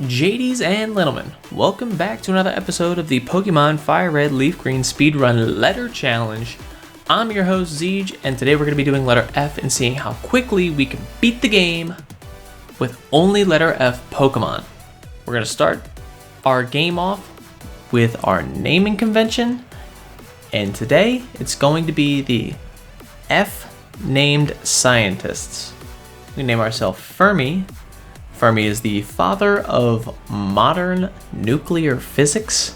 JDs and gentlemen, welcome back to another episode of the Pokemon Fire Red Leaf Green Speedrun Letter Challenge. I'm your host Zeej, and today we're going to be doing letter F and seeing how quickly we can beat the game with only letter F Pokemon. We're going to start our game off with our naming convention, and today it's going to be the F named scientists. We name ourselves Fermi. Fermi is the father of modern nuclear physics,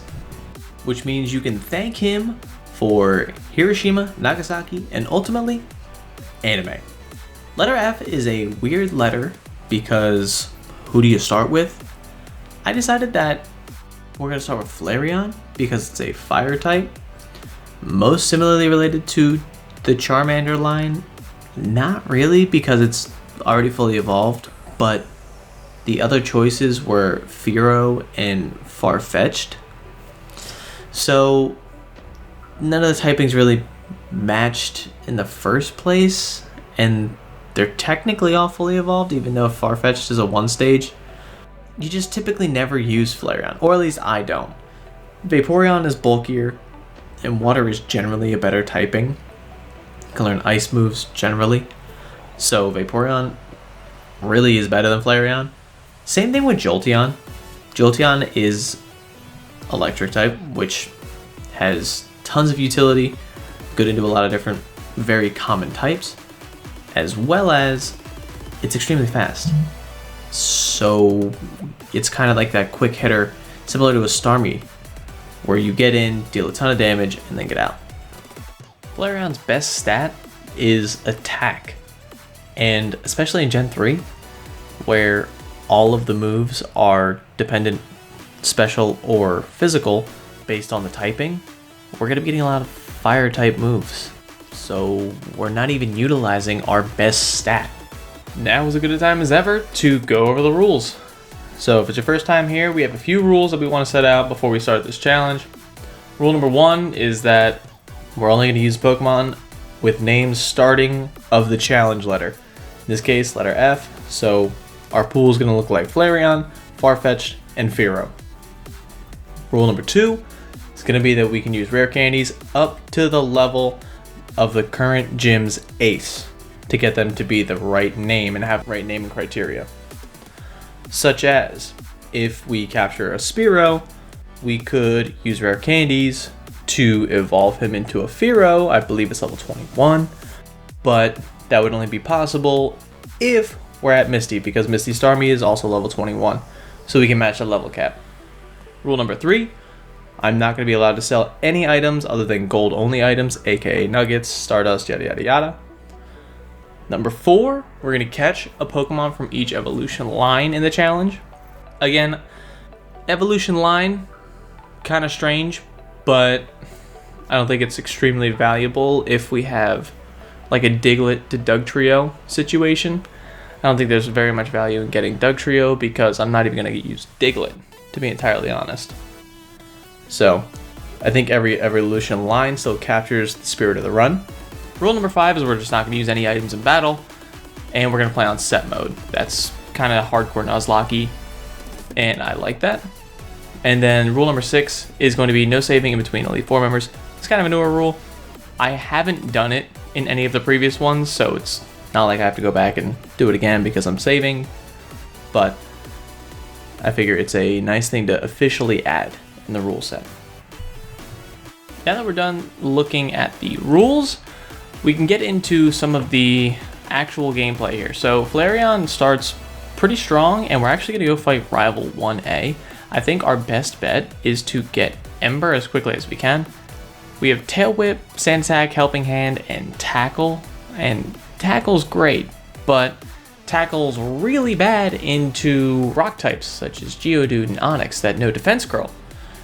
which means you can thank him for Hiroshima, Nagasaki, and ultimately, anime. Letter F is a weird letter because who do you start with? I decided that we're going to start with Flareon because it's a fire type, most similarly related to the Charmander line. Not really because it's already fully evolved, but the other choices were Fearow and Farfetch'd. So none of the typings really matched in the first place, and they're technically all fully evolved, even though Farfetch'd is a one stage. You just typically never use Flareon, or at least I don't. Vaporeon is bulkier, and water is generally a better typing. You can learn ice moves generally. So Vaporeon really is better than Flareon. Same thing with Jolteon. Jolteon is electric type, which has tons of utility, good into a lot of different very common types, as well as it's extremely fast. So it's kind of like that quick hitter, similar to a Starmie, where you get in, deal a ton of damage, and then get out. Flareon's best stat is attack, and especially in Gen 3, where all of the moves are dependent, special, or physical based on the typing, we're going to be getting a lot of fire type moves. So we're not even utilizing our best stat. Now is as good a time as ever to go over the rules. So if it's your first time here, we have a few rules that we want to set out before we start this challenge. Rule number 1 is that we're only going to use Pokemon with names starting of the challenge letter. In this case, letter F. So our pool is going to look like Flareon, Farfetch'd, and Fearow. Rule number 2 is going to be that we can use rare candies up to the level of the current gym's ace to get them to be the right name and have right naming criteria. Such as, if we capture a Spearow, we could use rare candies to evolve him into a Fearow. I believe it's level 21, but that would only be possible if we're at Misty, because Misty Starmie is also level 21, so we can match the level cap. Rule number 3, I'm not going to be allowed to sell any items other than gold only items, aka nuggets, stardust, yada yada yada. Number 4, we're going to catch a Pokemon from each evolution line in the challenge. Again, evolution line, kind of strange, but I don't think it's extremely valuable if we have like a Diglett to Dugtrio situation. I don't think there's very much value in getting Dugtrio because I'm not even going to use Diglett, to be entirely honest. So I think every evolution line still captures the spirit of the run. Rule number 5 is we're just not going to use any items in battle, and we're going to play on set mode. That's kind of hardcore Nuzlocke, and I like that. And then rule number 6 is going to be no saving in between Elite Four members. It's kind of a newer rule. I haven't done it in any of the previous ones, so it's not like I have to go back and do it again because I'm saving, but I figure it's a nice thing to officially add in the rule set. Now that we're done looking at the rules, we can get into some of the actual gameplay here. So Flareon starts pretty strong, and we're actually going to go fight Rival 1A. I think our best bet is to get Ember as quickly as we can. We have Tail Whip, Sand Sack, Helping Hand, and Tackle, and Tackle's great, but Tackle's really bad into rock types such as Geodude and Onix that no defense curl.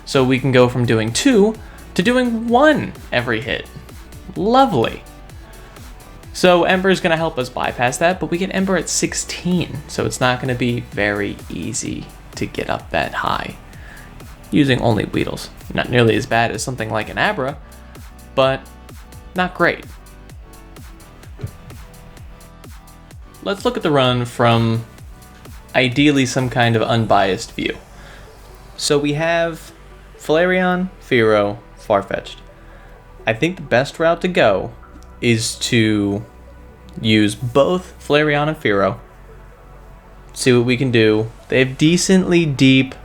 So we can go from doing 2 to doing 1 every hit. Lovely. So Ember is going to help us bypass that, but we get Ember at 16, so it's not going to be very easy to get up that high using only Weedles. Not nearly as bad as something like an Abra, but not great. Let's look at the run from ideally some kind of unbiased view. So we have Flareon, Fearow, Farfetch'd. I think the best route to go is to use both Flareon and Fearow. See what we can do. They have decently deep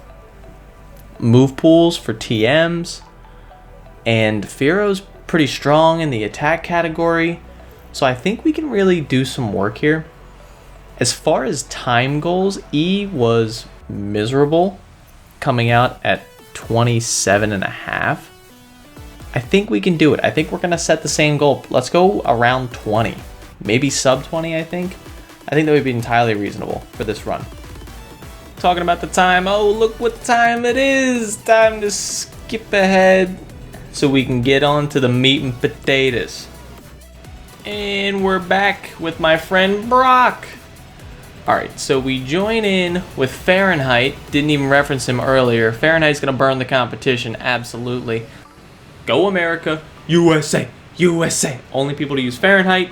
move pools for TMs, and Fearow's pretty strong in the attack category, so I think we can really do some work here. As far as time goals, E was miserable, coming out at 27.5. I think we can do it. I think we're gonna set the same goal. Let's go around 20, maybe sub 20. I think that would be entirely reasonable for this run. Talking about the time, oh look what time it is. Time to skip ahead so we can get on to the meat and potatoes. And we're back with my friend Brock. Alright, so we join in with Fahrenheit. Didn't even reference him earlier. Fahrenheit's gonna burn the competition, absolutely. Go America, USA, USA. Only people to use Fahrenheit.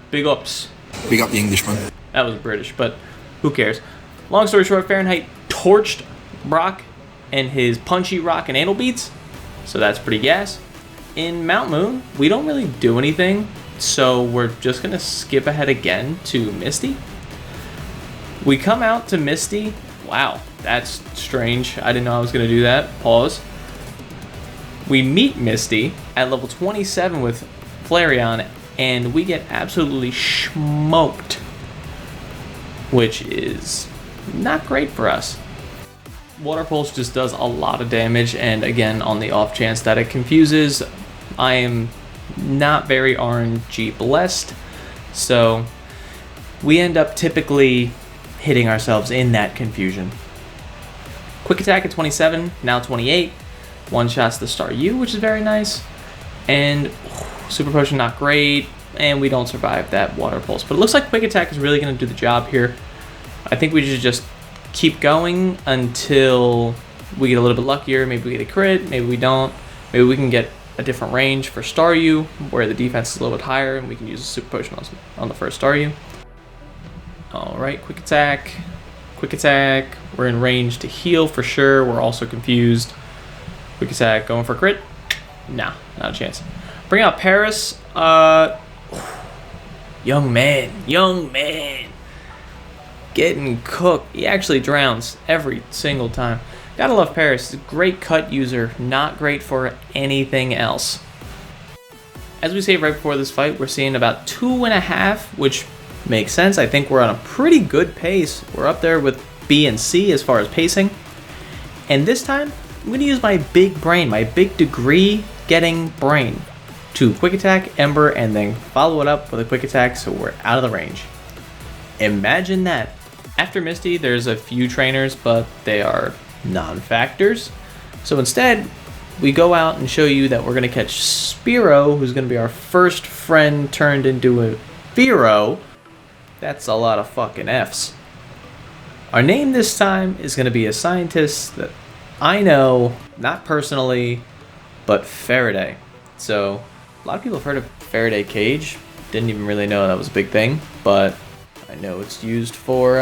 Big ups. Big up the Englishman. That was British, but who cares? Long story short, Fahrenheit torched Brock and his punchy rock and anal beats, so that's pretty gas. In Mount Moon, we don't really do anything, so we're just gonna skip ahead again to Misty. We come out to Misty. Wow, that's strange. I didn't know I was gonna do that. Pause. We meet Misty at level 27 with Flareon, and we get absolutely smoked, which is not great for us. Water Pulse just does a lot of damage, and again, on the off chance that it confuses, I am not very RNG blessed, so we end up typically hitting ourselves in that confusion. Quick attack at 27, now 28. One shots the Star U, which is very nice, and Super Potion not great, and we don't survive that Water Pulse. But it looks like Quick Attack is really going to do the job here. I think we should just keep going until we get a little bit luckier. Maybe we get a crit, maybe we don't. Maybe we can get a different range for Star U, where the defense is a little bit higher, and we can use a Super Potion on the first Star U. Alright, Quick Attack. Quick Attack. We're in range to heal for sure. We're also confused. Quick Attack, going for crit? Nah, not a chance. Bring out Paris. Young man. Getting cooked. He actually drowns every single time. Gotta love Paris. He's a great cut user, not great for anything else. As we say right before this fight, we're seeing about 2.5, which makes sense. I think we're on a pretty good pace. We're up there with B and C as far as pacing. And this time, I'm going to use my big brain, my big degree getting brain, to Quick Attack Ember and then follow it up with a Quick Attack so we're out of the range. Imagine that. After Misty, there's a few trainers, but they are non-factors. So instead, we go out and show you that we're going to catch Spearow, who's going to be our first friend turned into a Fearow. That's a lot of fucking Fs. Our name this time is going to be a scientist that I know, not personally, but Faraday. So, a lot of people have heard of Faraday cage. Didn't even really know that was a big thing, but I know it's used for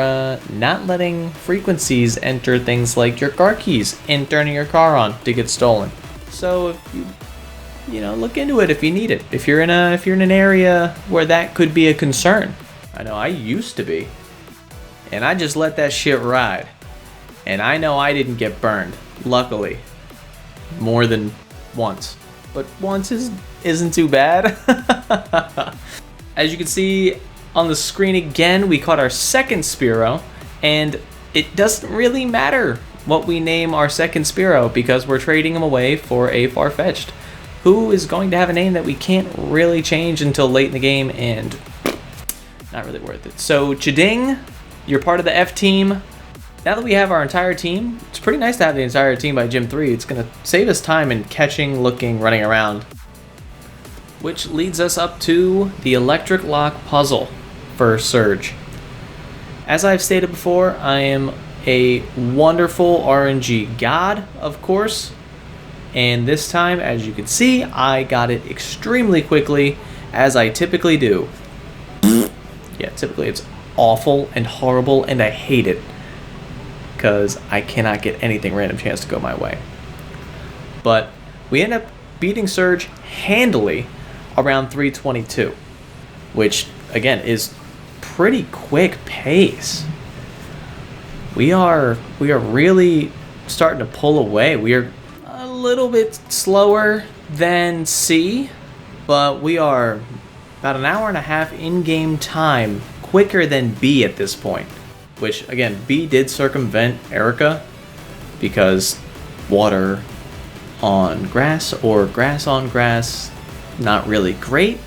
not letting frequencies enter things like your car keys and turning your car on to get stolen. So if you know, look into it if you need it. If you're in an area where that could be a concern. I know I used to be, and I just let that shit ride. And I know I didn't get burned, luckily, more than once. But once isn't too bad. As you can see on the screen again, we caught our second Spearow, and it doesn't really matter what we name our second Spearow because we're trading him away for a Farfetch'd, who is going to have a name that we can't really change until late in the game, and not really worth it. So Chiding, you're part of the F team. Now that we have our entire team, it's pretty nice to have the entire team by Gym 3. It's going to save us time in catching, looking, running around. Which leads us up to the Electric Lock puzzle for Surge. As I've stated before, I am a wonderful RNG god, of course. And this time, as you can see, I got it extremely quickly, as I typically do. Yeah, typically it's awful and horrible, and I hate it. because I cannot get anything random chance to go my way. But we end up beating Surge handily around 322, which again is pretty quick pace. We are really starting to pull away. We are a little bit slower than C, but we are about an hour and a half in-game time quicker than B at this point. Which, again, B did circumvent Erica because water on grass or grass on grass, not really great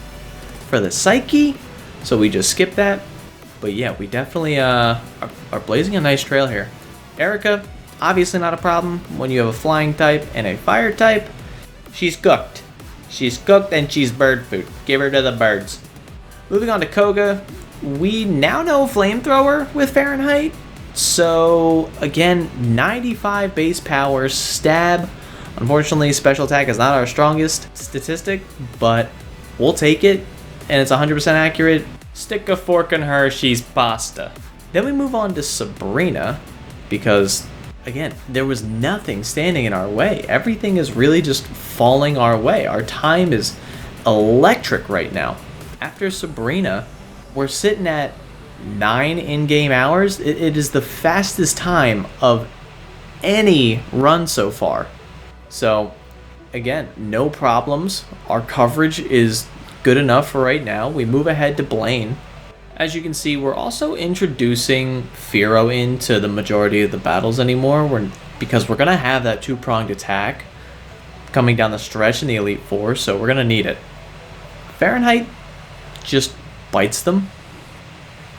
for the psyche, so we just skipped that. But yeah, we definitely are blazing a nice trail here. Erica, obviously not a problem when you have a flying type and a fire type. She's cooked. She's cooked and she's bird food. Give her to the birds. Moving on to Koga, we now know Flamethrower with Fahrenheit. So again, 95 base power, stab. Unfortunately, special attack is not our strongest statistic, but we'll take it. And it's 100% accurate. Stick a fork in her, she's pasta. Then we move on to Sabrina, because again, there was nothing standing in our way. Everything is really just falling our way. Our time is electric right now. After Sabrina, we're sitting at 9 in-game hours. It is the fastest time of any run so far. So again, no problems. Our coverage is good enough for right now. We move ahead to Blaine. As you can see, we're also introducing Fearow into the majority of the battles anymore, because we're going to have that two-pronged attack coming down the stretch in the Elite Four, so we're going to need it. Fahrenheit just bites them,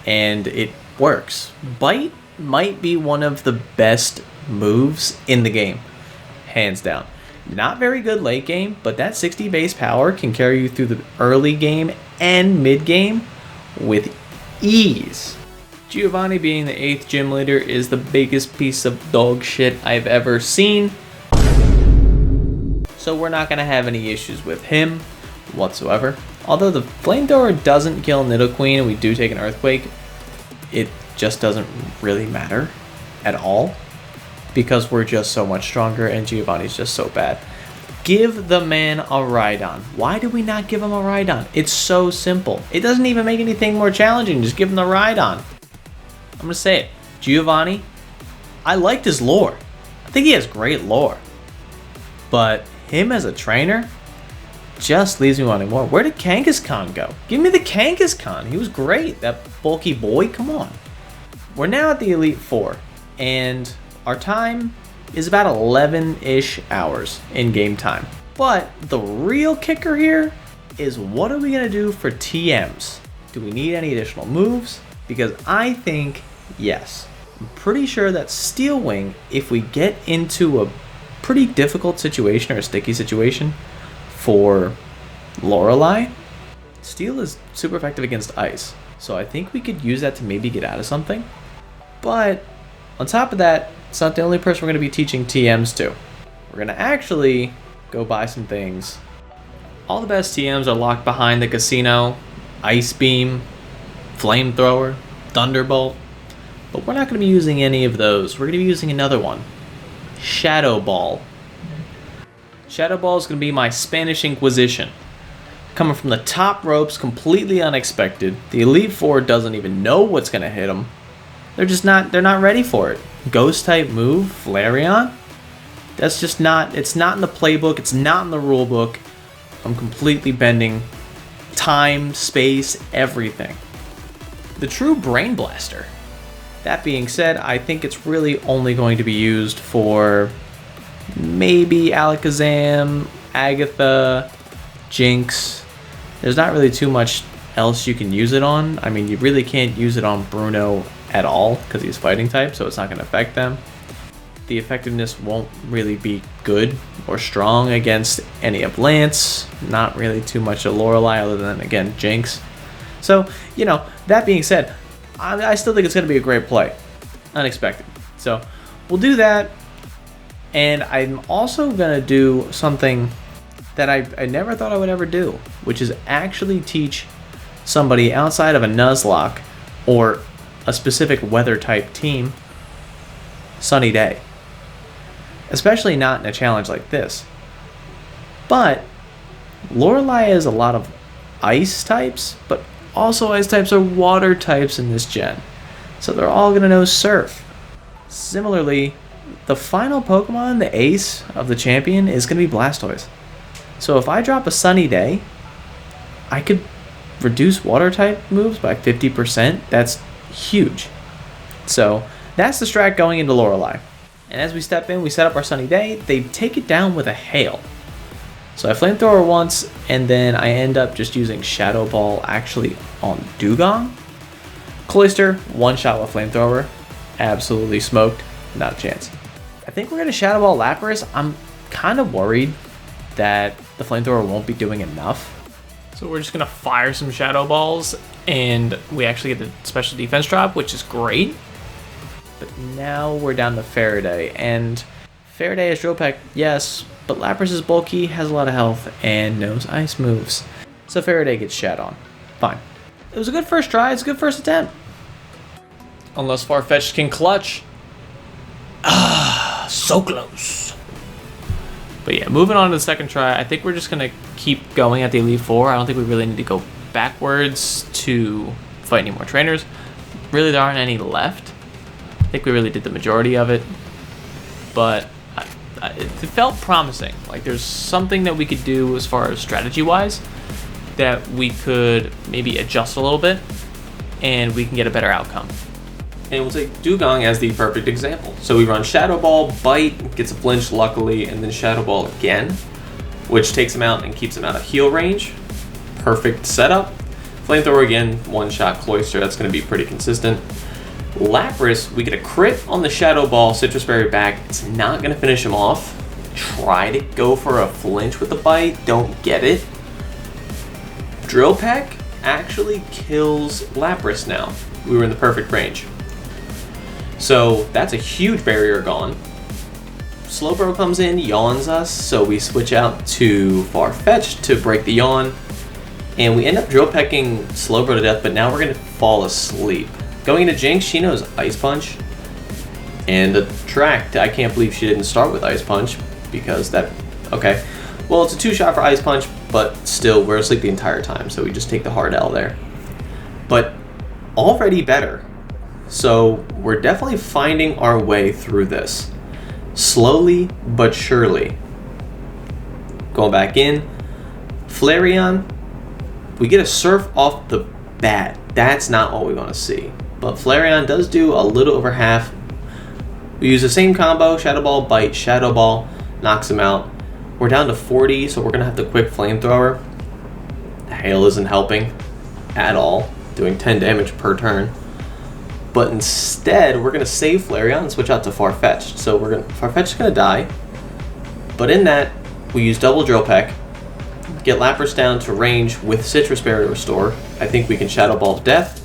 and it works. Bite might be one of the best moves in the game, hands down. Not very good late game, but that 60 base power can carry you through the early game and mid game with ease. Giovanni being the 8th gym leader is the biggest piece of dog shit I've ever seen. So we're not going to have any issues with him whatsoever. Although the Flamethrower doesn't kill Nidoqueen and we do take an Earthquake, it just doesn't really matter at all, because we're just so much stronger and Giovanni's just so bad. Give the man a Rhydon. Why do we not give him a Rhydon? It's so simple. It doesn't even make anything more challenging. Just give him the Rhydon. I'm going to say it. Giovanni, I liked his lore. I think he has great lore. But him as a trainer just leaves me wanting more. Where did Kangaskhan go? Give me the Kangaskhan. He was great. That bulky boy. Come on. We're now at the Elite Four. And our time is about 11-ish hours in game time. But the real kicker here is, what are we going to do for TMs? Do we need any additional moves? Because I think yes. I'm pretty sure that Steel Wing, if we get into a pretty difficult situation or a sticky situation for Lorelei, Steel is super effective against ice. So I think we could use that to maybe get out of something. But on top of that, it's not the only person we're going to be teaching TMs to. We're going to actually go buy some things. All the best TMs are locked behind the casino. Ice Beam, Flamethrower, Thunderbolt. But we're not going to be using any of those. We're going to be using another one. Shadow Ball. Shadow Ball is going to be my Spanish Inquisition. Coming from the top ropes, completely unexpected. The Elite Four doesn't even know what's going to hit them. They're not ready for it. Ghost type move, Flareon. That's just not, it's not in the playbook, it's not in the rule book. I'm completely bending time, space, everything. The true Brain Blaster. That being said, I think it's really only going to be used for maybe Alakazam, Agatha, Jinx. There's not really too much else you can use it on. I mean, you really can't use it on Bruno at all because he's fighting type, so it's not going to affect them. The effectiveness won't really be good or strong against any of Lance. Not really too much of Lorelei other than, again, Jinx. So, you know, that being said, I still think it's going to be a great play. Unexpected. So, we'll do that. And I'm also going to do something that I never thought I would ever do, which is actually teach somebody outside of a Nuzlocke or a specific weather type team sunny day. Especially not in a challenge like this. But Lorelei has a lot of ice types, but also ice types are water types in this gen. So they're all going to know surf. Similarly, the final Pokemon, the ace of the champion, is going to be Blastoise. So if I drop a sunny day, I could reduce water type moves by 50%. That's huge. So that's the strat going into Lorelei. And as we step in, we set up our sunny day. They take it down with a hail. So I flamethrower once, and then I end up just using Shadow Ball actually on Dugong. Cloyster, one shot with flamethrower. Absolutely smoked. Not a chance. I think we're going to Shadow Ball Lapras. I'm kind of worried that the flamethrower won't be doing enough. So we're just going to fire some Shadow Balls, and we actually get the special defense drop, which is great. But now we're down to Faraday, and Faraday has Drill Peck, yes, but Lapras is bulky, has a lot of health, and knows ice moves. So Faraday gets shat on. Fine. It was a good first try, it's a good first attempt. Unless Farfetch'd can clutch. Ah, so close. But yeah, moving on to the second try, I think we're just going to keep going at the Elite Four. I don't think we really need to go backwards to fight any more trainers. Really, there aren't any left. I think we really did the majority of it. But it felt promising. Like there's something that we could do as far as strategy-wise that we could maybe adjust a little bit and we can get a better outcome. And we'll take Dugong as the perfect example. So we run Shadow Ball, Bite, gets a flinch luckily, and then Shadow Ball again, which takes him out and keeps him out of heal range. Perfect setup. Flamethrower again, one shot Cloyster, that's going to be pretty consistent. Lapras, we get a crit on the Shadow Ball, Citrus Berry back. It's not going to finish him off. Try to go for a flinch with the Bite, don't get it. Drill Peck actually kills Lapras now. We were in the perfect range. So that's a huge barrier gone. Slowbro comes in, yawns us, so we switch out to Farfetch'd to break the yawn. And we end up drill pecking Slowbro to death, but now we're going to fall asleep. Going into Jinx, she knows Ice Punch. And the track, I can't believe she didn't start with Ice Punch, because that, okay. Well, it's a 2-shot for Ice Punch, but still, we're asleep the entire time, so we just take the hard L there. But already better. So we're definitely finding our way through this. Slowly but surely. Going back in. Flareon. We get a Surf off the bat. That's not what we want to see. But Flareon does do a little over half. We use the same combo. Shadow Ball, Bite, Shadow Ball. Knocks him out. We're down to 40, so we're going to have to quick Flamethrower. Hail isn't helping at all. Doing 10 damage per turn. But instead, we're going to save Flareon and switch out to Farfetch'd. So Farfetch'd's going to die. But in that, we use double Drill Peck. Get Lapras down to range with Citrus Berry Restore. I think we can Shadow Ball to death.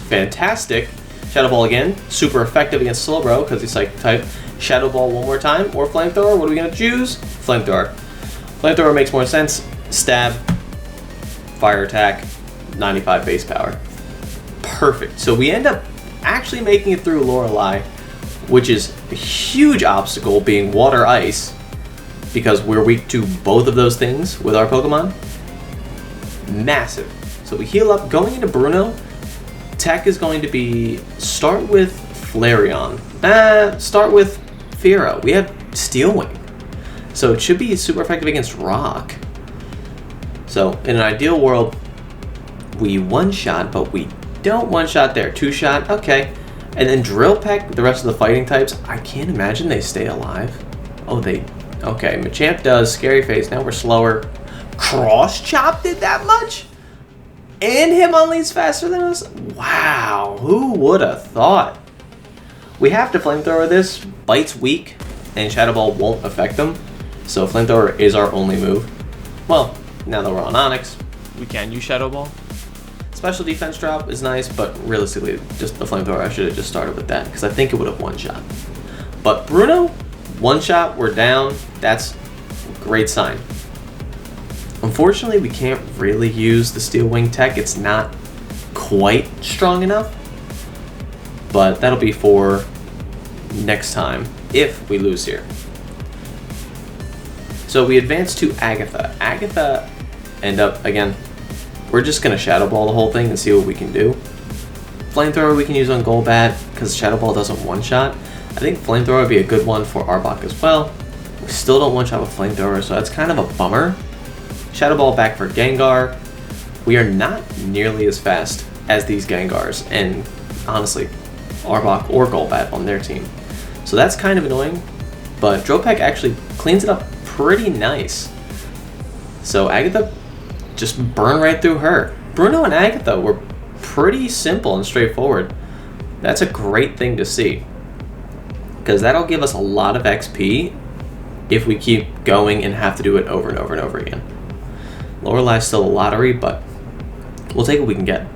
Fantastic. Shadow Ball again. Super effective against Slowbro because he's Psychic type. Shadow Ball one more time. Or Flamethrower. What are we going to choose? Flamethrower. Flamethrower makes more sense. Stab. Fire attack. 95 base power. Perfect. So we end up actually making it through Lorelei, which is a huge obstacle being water ice because we're weak to both of those things with our Pokemon. Massive. So we heal up. Going into Bruno, tech is going to be start with Flareon. Start with Fearow. We have Steel Wing. So it should be super effective against Rock. So in an ideal world, we one-shot, but we don't one-shot there. 2-shot, okay. And then Drill Peck, the rest of the fighting types, I can't imagine they stay alive. Oh, they... Okay, Machamp does. Scary Face. Now we're slower. Cross Chop did that much? And Hitmonlee's faster than us? Wow, who would have thought? We have to Flamethrower this. Bite's weak, and Shadow Ball won't affect them. So Flamethrower is our only move. Well, now that we're on Onix, we can use Shadow Ball. Special defense drop is nice, but realistically, just the Flamethrower, I should have just started with that, because I think it would have one-shot. But Bruno, one-shot, we're down. That's a great sign. Unfortunately, we can't really use the Steel Wing tech. It's not quite strong enough. But that'll be for next time if we lose here. So we advance to Agatha. Agatha end up, again, we're just going to Shadow Ball the whole thing and see what we can do. Flamethrower we can use on Golbat because Shadow Ball doesn't one-shot. I think Flamethrower would be a good one for Arbok as well. We still don't one-shot with Flamethrower, so that's kind of a bummer. Shadow Ball back for Gengar. We are not nearly as fast as these Gengars, and honestly, Arbok or Golbat on their team. So that's kind of annoying, but Dropek actually cleans it up pretty nice. So Agatha, just burn right through her. Bruno and Agatha were pretty simple and straightforward. That's a great thing to see, because that'll give us a lot of XP if we keep going and have to do it over and over and over again. Lorelai's still a lottery, but we'll take what we can get.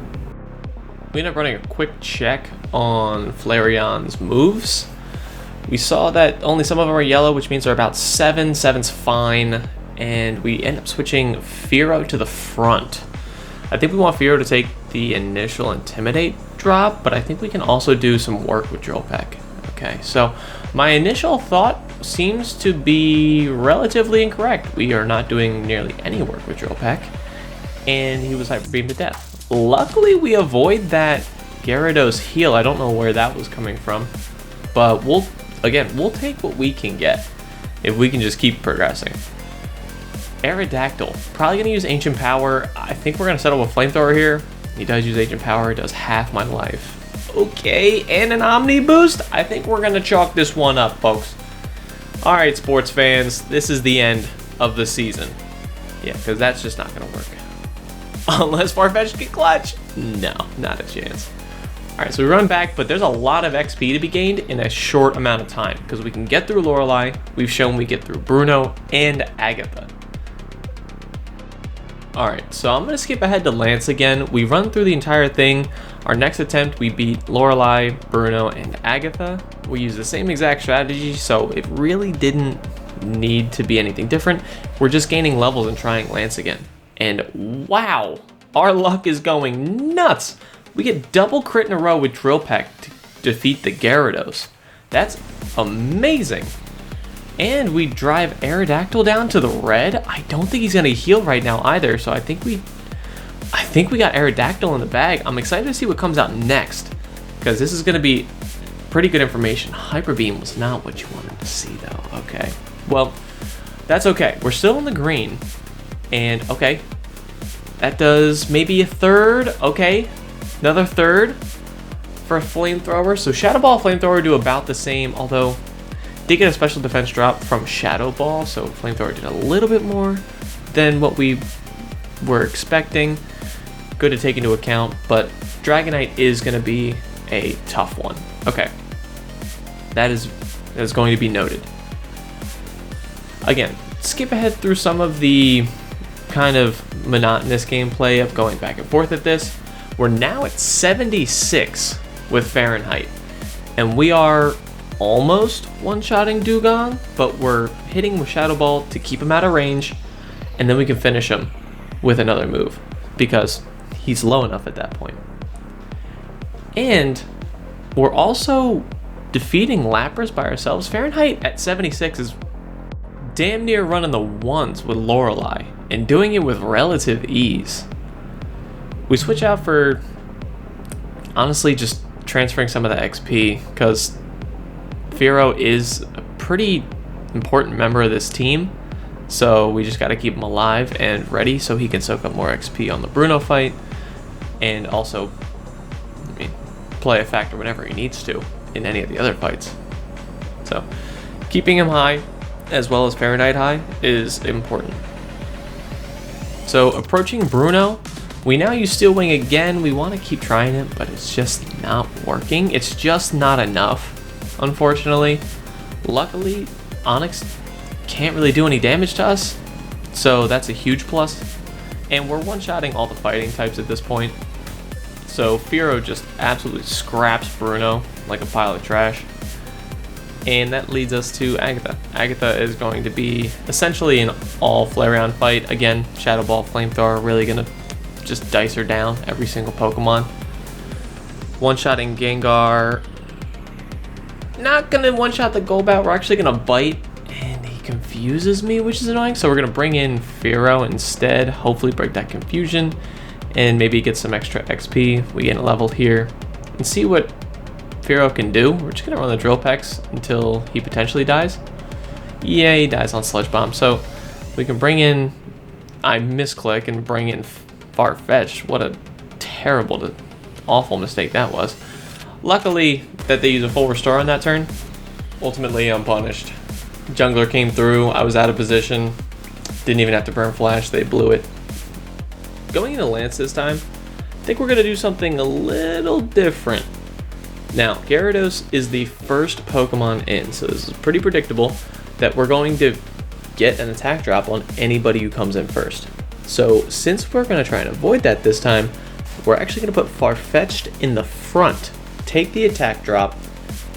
We ended up running a quick check on Flareon's moves. We saw that only some of them are yellow, which means they're about 7. 7's fine. And we end up switching Fearow to the front. I think we want Fearow to take the initial Intimidate drop, but I think we can also do some work with Dropek. Okay, so my initial thought seems to be relatively incorrect. We are not doing nearly any work with Dropek, and he was Hyper Beam to death. Luckily, we avoid that Gyarados heal. I don't know where that was coming from, but we'll take what we can get if we can just keep progressing. Aerodactyl, probably gonna use Ancient Power. I think we're gonna settle with Flamethrower here. He does use Ancient Power, it does half my life. Okay, and an Omni Boost. I think we're gonna chalk this one up, folks. All right, sports fans, this is the end of the season. Yeah, because that's just not gonna work. Unless Farfetch'd get clutch. No, not a chance. All right, so we run back, but there's a lot of XP to be gained in a short amount of time because we can get through Lorelai. We've shown we get through Bruno and Agatha. All right, so I'm gonna skip ahead to Lance again. We run through the entire thing. Our next attempt, we beat Lorelai, Bruno, and Agatha. We use the same exact strategy, so it really didn't need to be anything different. We're just gaining levels and trying Lance again. And wow, our luck is going nuts. We get double crit in a row with Drill Peck to defeat the Gyarados. That's amazing. And we drive Aerodactyl down to the red. I don't think he's gonna heal right now either, so I think we got Aerodactyl in the bag. I'm excited to see what comes out next, because this is gonna be pretty good information. Hyper Beam was not what you wanted to see though. Okay, well, that's okay. We're still in the green, and okay, that does maybe a third. Okay, another third for a Flamethrower. So Shadow Ball, Flamethrower do about the same, although did get a special defense drop from Shadow Ball, so Flamethrower did a little bit more than what we were expecting. Good to take into account, but Dragonite is going to be a tough one. Okay, that is going to be noted. Again, skip ahead through some of the kind of monotonous gameplay of going back and forth at this. We're now at 76 with Fahrenheit, and we are almost one-shotting Dugong, but we're hitting with Shadow Ball to keep him out of range, and then we can finish him with another move because he's low enough at that point. And we're also defeating Lapras by ourselves. Fahrenheit at 76 is damn near running the ones with Lorelai and doing it with relative ease. We switch out for, honestly, just transferring some of the XP because Fearow is a pretty important member of this team, so we just got to keep him alive and ready so he can soak up more XP on the Bruno fight, and also, I mean, play a factor whenever he needs to in any of the other fights. So keeping him high as well as Fahrenheit high is important. So approaching Bruno, we now use Steel Wing again. We want to keep trying it, but it's just not working. It's just not enough, unfortunately. Luckily, Onix can't really do any damage to us, so that's a huge plus. And we're one-shotting all the fighting types at this point. So Fearow just absolutely scraps Bruno like a pile of trash. And that leads us to Agatha. Agatha is going to be essentially an all Flareon fight. Again, Shadow Ball, Flamethrower, really gonna just dice her down every single Pokemon. One-shotting Gengar not gonna one-shot the Golbat. We're actually gonna bite, and he confuses me, which is annoying. So we're gonna bring in Fearow instead. Hopefully break that confusion, and maybe get some extra XP. We get a level here, and see what Fearow can do. We're just gonna run the Drill Pecks until he potentially dies. Yeah, he dies on Sludge Bomb. So we can bring in, I misclick and bring in Farfetch'd. What a terrible, awful mistake that was. Luckily that they use a full restore on that turn. Ultimately unpunished. Jungler came through, I was out of position. Didn't even have to burn flash, they blew it. Going into Lance this time, I think we're gonna do something a little different. Now, Gyarados is the first Pokemon in, so this is pretty predictable that we're going to get an attack drop on anybody who comes in first. So since we're going to try and avoid that this time, we're actually going to put Farfetch'd in the front, take the attack drop,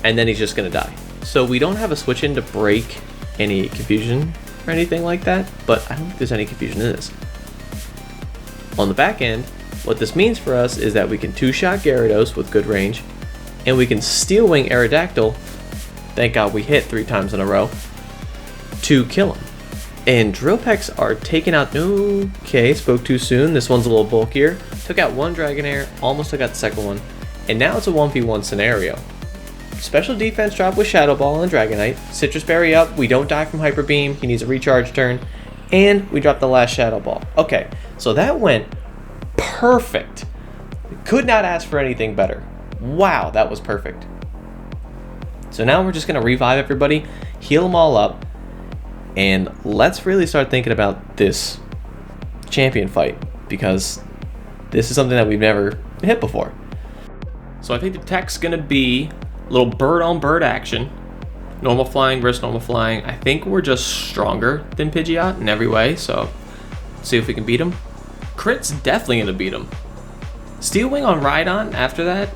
and then he's just going to die. So we don't have a switch in to break any confusion or anything like that, but I don't think there's any confusion in this. On the back end, what this means for us is that we can two-shot Gyarados with good range, and we can Steel Wing Aerodactyl, thank God we hit 3 times in a row, to kill him. And Drill Pecks are taken out. Okay, spoke too soon. This one's a little bulkier. Took out one Dragonair, almost took out the second one, and now it's a 1v1 scenario. Special defense drop with Shadow Ball and Dragonite. Citrus Berry up, we don't die from Hyper Beam, he needs a recharge turn, and we drop the last Shadow Ball. Okay, so that went perfect. Could not ask for anything better. Wow, that was perfect. So now we're just going to revive everybody, heal them all up, and let's really start thinking about this champion fight, because this is something that we've never hit before. So I think the tech's going to be a little bird-on-bird action. Normal flying versus normal flying. I think we're just stronger than Pidgeot in every way, so let's see if we can beat him. Crit's definitely going to beat him. Steel Wing on Rhydon after that.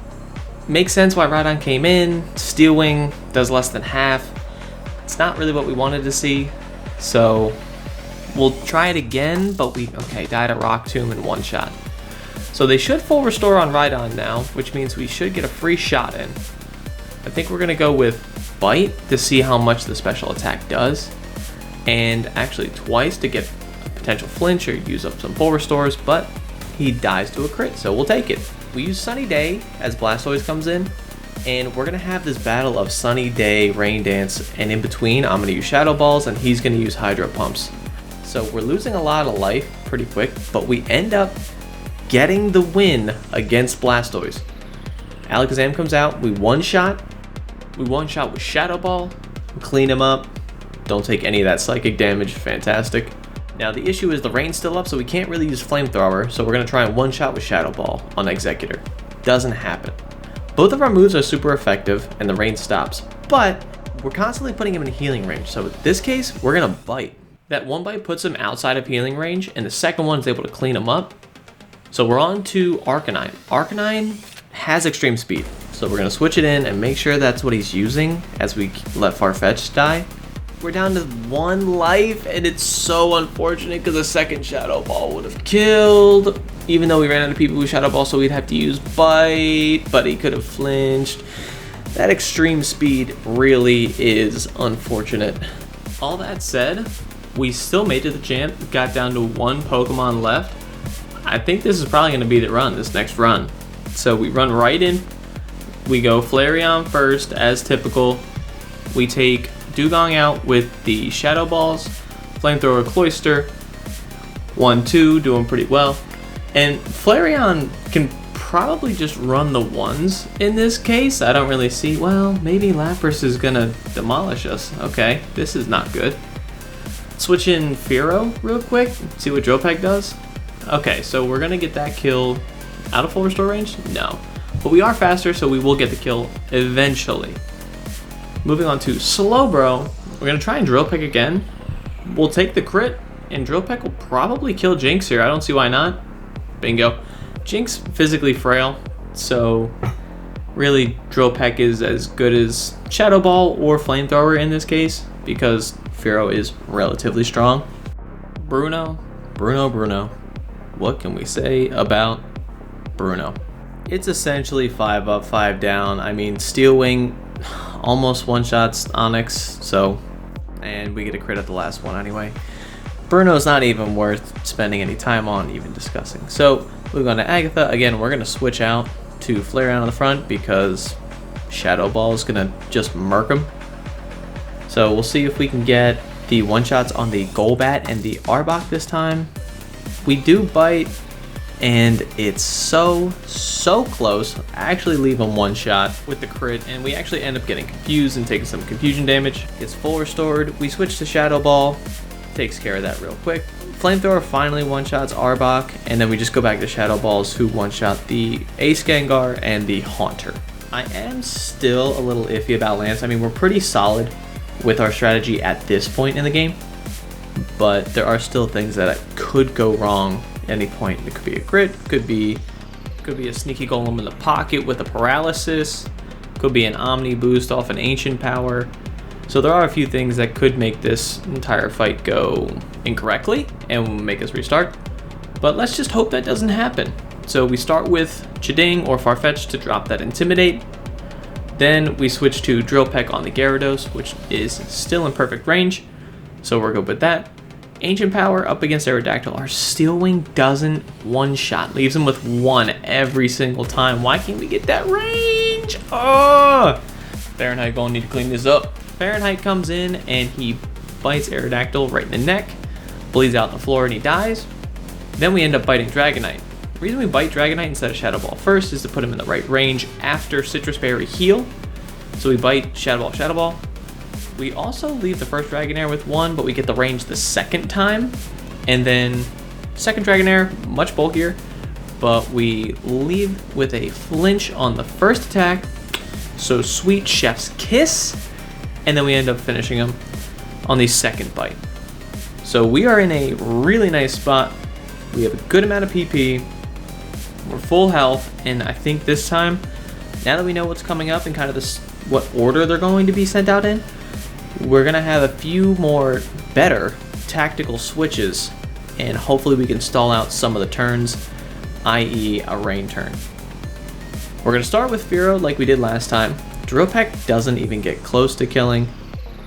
Makes sense why Rhydon came in. Steel Wing does less than half. It's not really what we wanted to see, so we'll try it again, but died a Rock Tomb in one shot. So they should full restore on Rhydon now, which means we should get a free shot in. I think we're going to go with Bite to see how much the special attack does, and actually twice to get a potential flinch or use up some full restores, but he dies to a crit, so we'll take it. We use Sunny Day as Blastoise comes in, and we're going to have this battle of Sunny Day, Rain Dance, and in between I'm going to use Shadow Balls and he's going to use Hydro Pumps. So we're losing a lot of life pretty quick, but we end up getting the win against Blastoise. Alakazam comes out, we one-shot with Shadow Ball, clean him up, don't take any of that psychic damage, fantastic. Now the issue is the rain's still up, so we can't really use Flamethrower, so we're going to try and one-shot with Shadow Ball on Executor. Doesn't happen. Both of our moves are super effective, and the rain stops, but we're constantly putting him in healing range, so in this case, we're going to Bite. That one bite puts him outside of healing range, and the second one is able to clean him up. So we're on to Arcanine. Arcanine has extreme speed, so we're going to switch it in and make sure that's what he's using as we let Farfetch'd die. We're down to 1 life, and it's so unfortunate because a second Shadow Ball would have killed. Even though we ran out of people with Shadow Ball, so we'd have to use Bite, but he could have flinched. That extreme speed really is unfortunate. All that said, we still made it to the champ, got down to 1 Pokemon left. I think this is probably going to be the run, this next run. So we run right in. We go Flareon first, as typical. We take Dugong out with the Shadow Balls, Flamethrower Cloyster, 1-2, doing pretty well. And Flareon can probably just run the ones in this case. I don't really see, well, maybe Lapras is gonna demolish us. Okay, this is not good. Switch in Fearow real quick, see what Drill Peck does. Okay, so we're gonna get that kill out of full restore range? No. But we are faster, so we will get the kill eventually. Moving on to Slowbro, we're going to try and Drill Peck again. We'll take the crit, and Drill Peck will probably kill Jinx here. I don't see why not. Bingo. Jinx physically frail, so really Drill Peck is as good as Shadow Ball or Flamethrower in this case, because Fearow is relatively strong. Bruno. What can we say about Bruno? It's essentially 5 up, 5 down. I mean, Steel Wing, almost one-shots Onyx, so, and we get a crit at the last one anyway. Bruno's not even worth spending any time on even discussing. So move on to Agatha. Again, we're going to switch out to Flareon on the front because Shadow Ball is going to just murk him. So we'll see if we can get the one-shots on the Golbat and the Arbok this time. We do bite, and it's so close. I actually leave him one shot with the crit, and we actually end up getting confused and taking some confusion damage. Gets full restored. We switch to Shadow Ball. Takes care of that real quick. Flamethrower finally one-shots Arbok, and then we just go back to Shadow Balls, who one-shot the Ace Gengar and the Haunter. I am still a little iffy about Lance. I mean, we're pretty solid with our strategy at this point in the game, but there are still things that could go wrong at any point. It could be a crit, could be a sneaky golem in the pocket with a paralysis, could be an Omni boost off an ancient power. So there are a few things that could make this entire fight go incorrectly and make us restart, but let's just hope that doesn't happen. So we start with Chiding or Farfetch to drop that Intimidate. Then we switch to Drill Peck on the Gyarados, which is still in perfect range, so we're good with that. Ancient Power up against Aerodactyl. Our Steel Wing doesn't one-shot, leaves him with one every single time. Why can't we get that range? Oh! Fahrenheit gonna need to clean this up. Fahrenheit comes in and he bites Aerodactyl right in the neck, bleeds out on the floor, and he dies. Then we end up biting Dragonite. The reason we bite Dragonite instead of Shadow Ball first is to put him in the right range after Citrus Berry heal. So we bite Shadow Ball, Shadow Ball. We also leave the first Dragonair with one, but we get the range the second time. And then second Dragonair, much bulkier, but we leave with a flinch on the first attack. So sweet Chef's Kiss. And then we end up finishing him on the second bite. So we are in a really nice spot. We have a good amount of PP. We're full health, and I think this time, now that we know what's coming up and kind of what order they're going to be sent out in, we're going to have a few more better tactical switches, and hopefully we can stall out some of the turns, i.e. a rain turn. We're going to start with Fearow like we did last time. Drill Peck doesn't even get close to killing,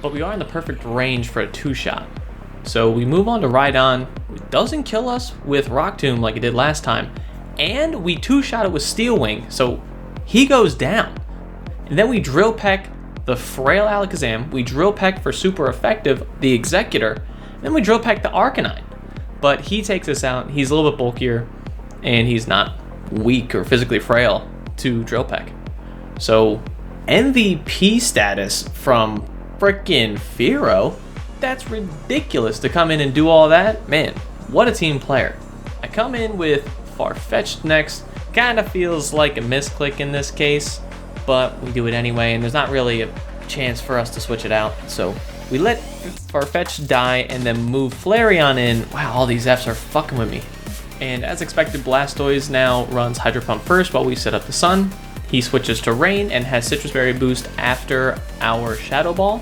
but we are in the perfect range for a two-shot. So we move on to Rhydon. It doesn't kill us with Rock Tomb like it did last time, and we two-shot it with Steel Wing, so he goes down. And then we Drill Peck the Frail Alakazam, we Drill Peck for super effective the Executor, and then we Drill Peck the Arcanine. But he takes us out. He's a little bit bulkier, and he's not weak or physically frail to Drill Peck. So MVP status from frickin' Fearow. That's ridiculous to come in and do all that. Man, what a team player. I come in with Farfetch'd next. Kind of feels like a misclick in this case, but we do it anyway, and there's not really a chance for us to switch it out. So we let Farfetch'd die and then move Flareon in. Wow, all these Fs are fucking with me. And as expected, Blastoise now runs Hydro Pump first while we set up the Sun. He switches to Rain and has Citrus Berry boost after our Shadow Ball.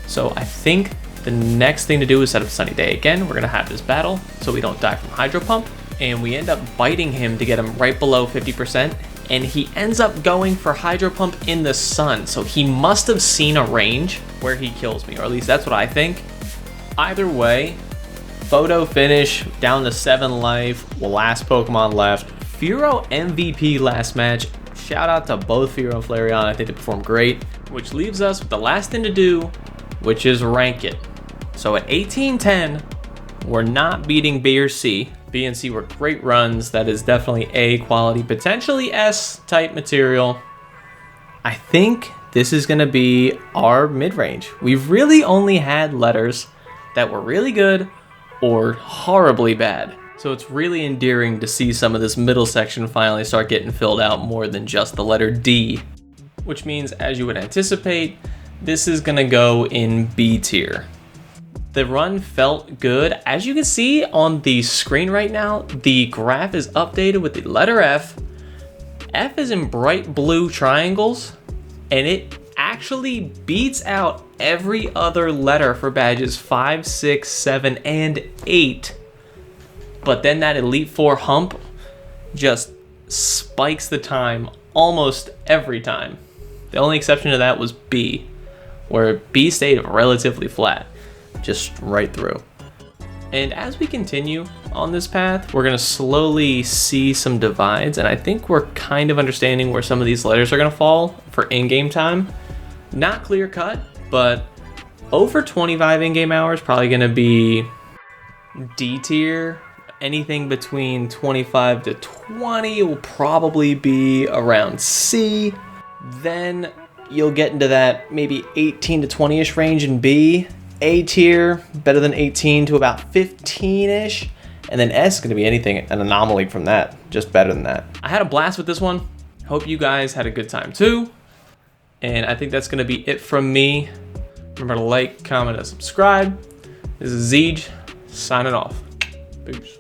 So I think the next thing to do is set up Sunny Day again. We're going to have this battle so we don't die from Hydro Pump. And we end up biting him to get him right below 50%. And he ends up going for Hydro Pump in the Sun. So he must have seen a range where he kills me, or at least that's what I think. Either way, photo finish, down to 7 life, last Pokemon left. Fearow MVP last match. Shout out to both Fearow and Flareon. I think they performed great. Which leaves us with the last thing to do, which is rank it. So at 18-10, we're not beating B or C. B and C were great runs. That is definitely A quality, potentially S type material. I think this is going to be our mid-range. We've really only had letters that were really good or horribly bad. So it's really endearing to see some of this middle section finally start getting filled out more than just the letter D. Which means, as you would anticipate, this is going to go in B tier. The run felt good. As you can see on the screen right now, the graph is updated with the letter F. F is in bright blue triangles, and it actually beats out every other letter for badges 5, 6, 7, and 8. But then that Elite Four hump just spikes the time almost every time. The only exception to that was B, where B stayed relatively flat, just right through. And as we continue on this path, we're gonna slowly see some divides, and I think we're kind of understanding where some of these letters are gonna fall for in-game time. Not clear cut, but over 25 in-game hours, probably gonna be D tier. Anything between 25 to 20 will probably be around C. Then you'll get into that maybe 18 to 20-ish range in B. A tier, better than 18 to about 15-ish. And then S is going to be anything, an anomaly from that, just better than that. I had a blast with this one. Hope you guys had a good time too. And I think that's going to be it from me. Remember to like, comment, and subscribe. This is Zeej, signing off. Peace.